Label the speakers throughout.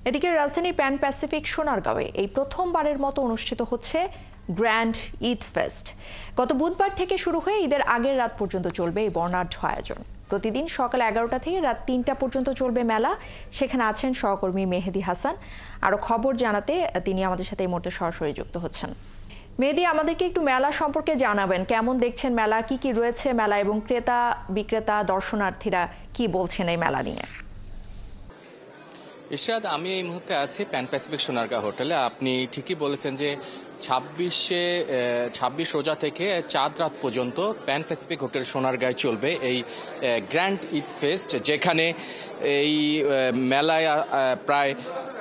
Speaker 1: এদিকে রাজধানীর pan Pacific সোনারগাঁওয়ে এই প্রথমবারের মতো অনুষ্ঠিত হচ্ছে গ্র্যান্ড ঈদ ফেস্ট। গত বুধবার থেকে শুরু হয়ে ঈদের আগের রাত পর্যন্ত চলবে এই বর্ণাঢ্য আয়োজন। প্রতিদিন সকাল 11টা থেকে রাত 3টা পর্যন্ত চলবে মেলা। সেখানে আছেন সহকর্মী মেহেদি হাসান। আরো খবর জানাতে তিনি আমাদের সাথে এই মুহূর্তে সরাসরি যুক্ত হচ্ছেন। মেহেদি, আমাদেরকে একটু মেলা সম্পর্কে জানাবেন, কেমন দেখছেন মেলা, কি কি রয়েছে মেলা এবং ক্রেতা বিক্রেতা দর্শনার্থীরা কি বলছেন এই মেলা নিয়ে?
Speaker 2: ইশরাত, আমি এই মুহূর্তে আছি প্যান প্যাসিফিক সোনারগাঁও হোটেলে। আপনি ঠিকই বলেছেন যে 26 রোজা থেকে চাঁদ রাত পর্যন্ত প্যান প্যাসিফিক হোটেল সোনারগাঁয় চলবে এই গ্র্যান্ড ঈদ ফেস্ট, যেখানে এই মেলায় প্রায়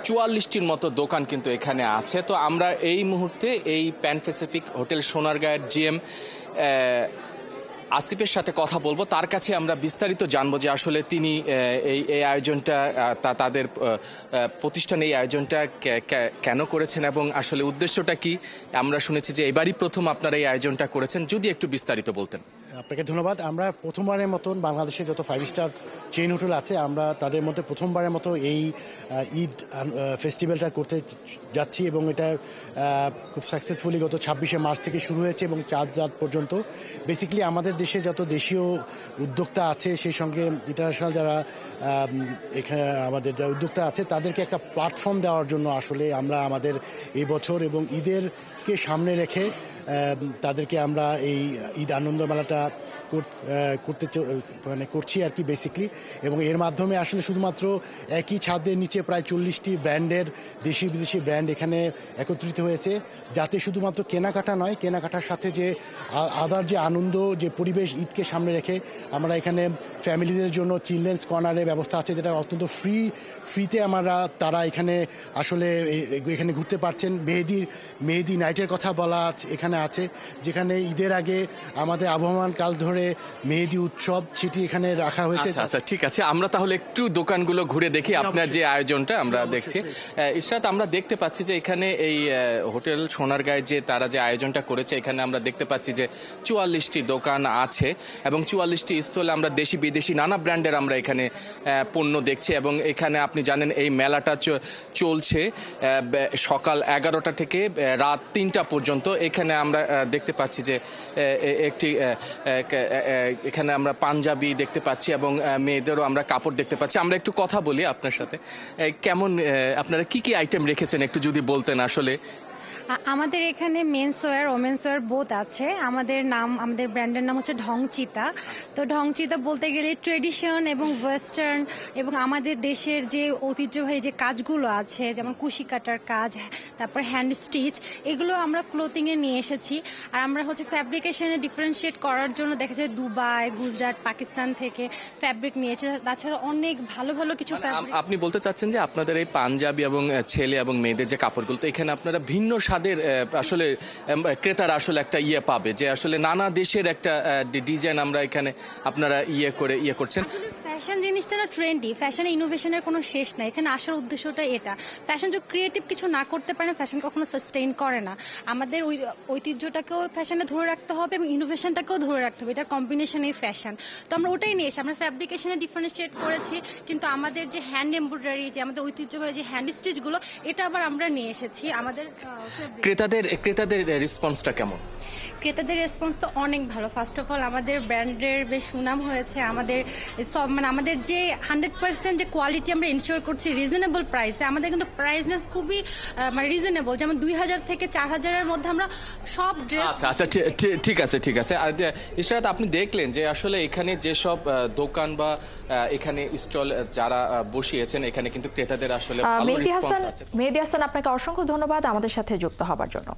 Speaker 2: 44টির মতো দোকান কিন্তু এখানে আছে। তো আমরা এই মুহূর্তে এই প্যান প্যাসিফিক হোটেল সোনারগাঁয়ের জিএম আসিফের সাথে কথা বলবো। তার কাছে আমরা বিস্তারিত জানবো যে আসলে তিনি এই আয়োজনটা তাদের প্রতিষ্ঠানে এই আয়োজনটা কেন করেছেন এবং আসলে উদ্দেশ্যটা কি। আমরা শুনেছি যে এবারই প্রথম আপনারা এই আয়োজনটা করেছেন, যদি একটু বিস্তারিত বলতেন।
Speaker 3: আপনাকে ধন্যবাদ। আমরা প্রথমবারের মতন বাংলাদেশে যত 5 স্টার চেইন হোটেল আছে, আমরা তাদের মধ্যে প্রথমবারের মতো এই ঈদ ফেস্টিভ্যালটা করতে যাচ্ছি এবং এটা খুব সাকসেসফুলি গত 26শে মার্চ থেকে শুরু হয়েছে এবং চাঁদ রাত পর্যন্ত। বেসিক্যালি আমাদের দেশে যত দেশীয় উদ্যোক্তা আছে, সেই সঙ্গে ইন্টারন্যাশনাল যারা এখানে আমাদের যা উদ্যোক্তা আছে, তাদেরকে একটা প্ল্যাটফর্ম দেওয়ার জন্য আসলে আমরা আমাদের এই বছর এবং ঈদেরকে সামনে রেখে তাদেরকে আমরা এই ঈদ আনন্দ মেলাটা করছি আর কি বেসিকলি। এবং এর মাধ্যমে আসলে শুধুমাত্র একই ছাদের নিচে প্রায় 40টি ব্র্যান্ডের দেশি বিদেশি ব্র্যান্ড এখানে একত্রিত হয়েছে, যাতে শুধুমাত্র কেনাকাটা নয়, কেনাকাটার সাথে যে আদার যে আনন্দ, যে পরিবেশ, ঈদকে সামনে রেখে আমরা এখানে ফ্যামিলিদের জন্য চিলড্রেন্স কর্নারের ব্যবস্থা আছে, যেটা অত্যন্ত ফ্রিতে তারা এখানে আসলে এখানে ঘুরতে পারছেন। মেহেদি নাইটের কথা বলা এখানে আছে, যেখানে ঈদের আগে আমাদের আবহমান কাল ধরে মেহেদি উৎসব, সেটি এখানে রাখা হয়েছে।
Speaker 2: আচ্ছা, ঠিক আছে, আমরা তাহলে একটু দোকানগুলো ঘুরে দেখি আপনার যে আয়োজনটা আমরা দেখছি। ইশরাত, আমরা দেখতে পাচ্ছি যে এখানে এই হোটেল সোনারগাঁয়ে যে তারা যে আয়োজনটা করেছে, এখানে আমরা দেখতে পাচ্ছি যে 44টি দোকান আছে এবং 44টি স্টলে আমরা দেশি বিদেশি নানা ব্র্যান্ডের আমরা এখানে পণ্য দেখছি। এবং এখানে আপনি জানেন এই মেলাটা চলছে সকাল 11টা থেকে রাত 3টা পর্যন্ত। এখানে আমরা দেখতে পাচ্ছি যে একটি এখানে আমরা পাঞ্জাবি দেখতে পাচ্ছি এবং মেয়েদেরও আমরা কাপড় দেখতে পাচ্ছি। আমরা একটু কথা বলি আপনার সাথে। কেমন আপনারা কি কি আইটেম রেখেছেন একটু যদি বলতেন। আসলে
Speaker 4: আমাদের এখানে men's wear women's wear both আছে। আমাদের ব্র্যান্ডের নাম হচ্ছে ঢংচিতা। তো ঢংচিতা বলতে গেলে ট্রেডিশন এবং ওয়েস্টার্ন এবং আমাদের দেশের যে ঐতিহ্যবাহী যে কাজগুলো আছে, যেমন কুশি কাটার কাজ, তারপর হ্যান্ড স্টিচ, এগুলো আমরা ক্লোথিংয়ে নিয়ে এসেছি। আর আমরা হচ্ছে ফ্যাব্রিকেশনে ডিফারেন্সিয়েট করার জন্য দেখা যায় দুবাই, গুজরাট, পাকিস্তান থেকে ফ্যাব্রিক নিয়েছে। তাছাড়া অনেক ভালো ভালো কিছু
Speaker 2: আপনি বলতে চাচ্ছেন যে আপনাদের এই পাঞ্জাবি এবং ছেলে এবং মেয়েদের যে কাপড়গুলো, তো এখানে আপনারা ভিন্ন তাদের আসলে ক্রেতারা আসলে একটা পাবে যে আসলে নানা দেশের একটা ডিজাইন আমরা এখানে আপনারা করছেন।
Speaker 4: ফ্যাশন জিনিসটা না ট্রেন্ডি, ফ্যাশনে ইনোভেশনের কোনো শেষ নাই। এখানে আসার উদ্দেশ্যটা এটা। ফ্যাশন যদি ক্রিয়েটিভ কিছু না করতে পারে, ফ্যাশন কখনো সাস্টেইন করে না। আমাদের ওই ঐতিহ্যটাকেও ফ্যাশনে ধরে রাখতে হবে এবং ইনোভেশনটাকেও ধরে রাখতে হবে। এটার কম্বিনেশনেই ফ্যাশন। তো আমরা ওটাই নিয়ে এসে আমরা ফ্যাব্রিকেশনে ডিফারেন্সিয়েট করেছি, কিন্তু আমাদের যে হ্যান্ড এমব্রয়ডারি, যে আমাদের ঐতিহ্যবাহী যে হ্যান্ড স্টিচগুলো, এটা আবার আমরা নিয়ে এসেছি। আমাদের
Speaker 2: ক্রেতাদের রেসপন্সটা কেমন?
Speaker 4: ক্রেতাদের রেসপন্স তো অনেক ভালো। ফার্স্ট অফ অল আমাদের ব্র্যান্ডের বেশ সুনাম হয়েছে। আমাদের আমাদের যে 100% যে কোয়ালিটি আমরা ইনশিওর করছি রিজনেবল প্রাইসে। আমাদের কিন্তু প্রাইসনেস খুবই রিজনেবল, যেমন 2000 থেকে 4000-এর মধ্যে আমরা সব ড্রেস।
Speaker 2: আচ্ছা, ঠিক আছে। আর ইশরাত, আপনি দেখলেন যে আসলে এখানে যেসব দোকান বা এখানে স্টল যারা বসিয়েছেন, এখানে কিন্তু ক্রেতাদের আসলে ভালো রেসপন্স আছে।
Speaker 1: মেহেদি হাসান, আপনাকে অসংখ্য ধন্যবাদ আমাদের সাথে যুক্ত হবার জন্য।